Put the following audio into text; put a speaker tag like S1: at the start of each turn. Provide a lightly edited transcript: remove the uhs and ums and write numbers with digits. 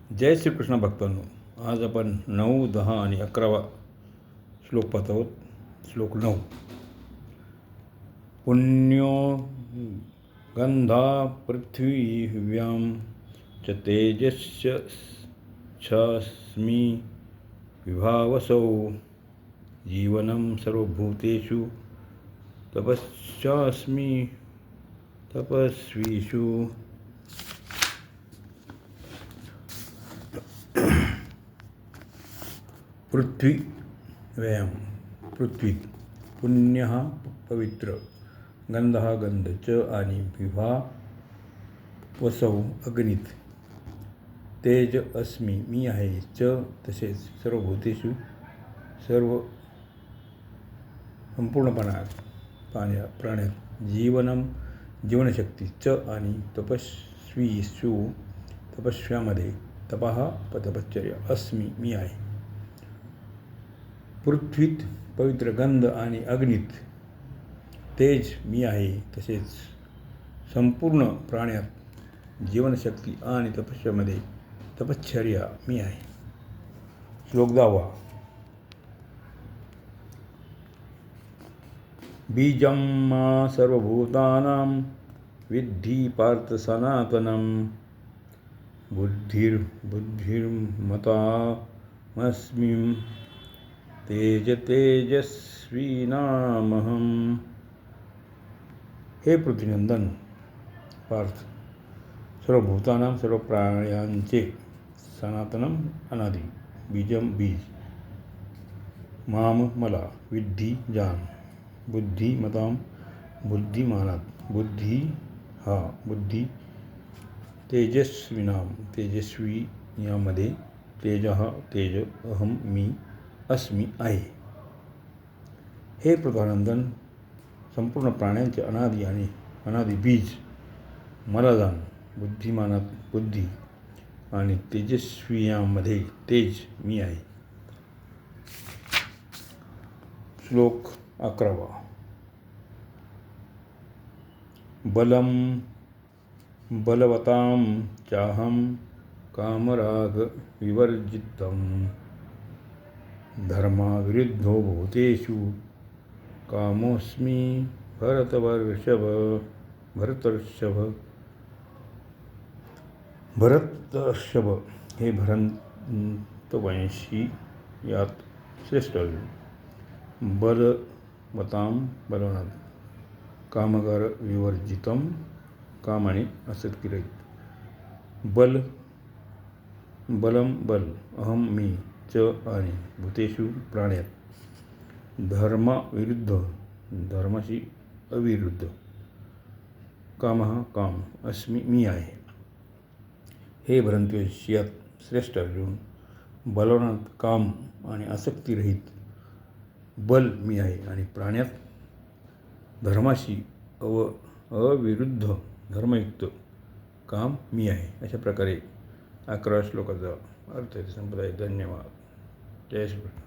S1: जय श्रीकृष्ण भक्तांनो, आज आपण 9, 10 आणि 11वा श्लोक पाहत आहोत. श्लोक 9. पुण्यो गंधा पृथ्वीव्यां च तेजश्चास्मि विभावसौ जीवनं सर्वभूतेषु तपश्चास्मि तपस्वीषु. पृथ्वी व्यायाम पृथ्वी, पुण्य हा पवित्र, गंध हा गंध, च आणि विभा वसौ अग्नीत, तेज अस्मी मी आहे, च तसेच सर्वभूतेषु सर्व प्राण्यात, जीवनम जीवनशक्ती, च आणि तपस्वीषु तपस्व्यामध्ये, तपः तपश्चर्या, अस्मी मी आहे. पृथ्वीत पवित्र, गंध आणि अग्नीत तेज मी आहे, तसेच संपूर्ण प्राण्यात जीवनशक्ती आणि तपस्यामध्ये तपश्चर्या मी आहे. श्लोक 10. बीजं मा सर्वभूतानां विद्धि पार्थ सनातनं बुद्धिर्मतामस्मि तेजस्वीनामहं. हे पृथ्वीनंदन पार्थ, सर्वभूतानां सर्व प्राण्यांचे सनातनम अनादि, बीजम बीज, माम मला, विद्धि जान, बुद्धिमतां बुद्धिमानात, बुद्धी हा बुद्धी, तेजस्विनां तेजस्वी यामध्ये, तेज हा तेज, अहम मी, अस्मी आहे. हे पृथ्वीनंदन, संपूर्ण प्राण्यांचे अनादि आणि अनादि बीज, मला जाण, बुद्धिमानात बुद्धी आणि तेजस्वियामध्ये तेज मी आहे. श्लोक 11. बलं बलवतां चाहं कामराग विवर्जितं धर्माविरुद्धो भूतेषु कामोऽस्मि भरतर्षभ. हे भरतवंशी यात श्रेष्ठ अर्जुन. बलवतां बलवनात, कामगार विवर्जितम काम आणि आसक्तिरहित, बलम बल, अहम मी, च आणि भूतेषु प्राण्यात, धर्माविरुद्ध धर्माशी अविरुद्ध, कामः काम, अस्मि मी आहे. हे भरतवंशी यात श्रेष्ठ अर्जुन, बलवनात काम आणि आसक्तिरहित बल मी आहे आणि प्राण्यात धर्माशी अविरुद्ध धर्मयुक्त काम मी आहे. अशा प्रकारे 11 श्लोकाचा अर्थ संपला आहे. धन्यवाद. जय श्री कृष्ण.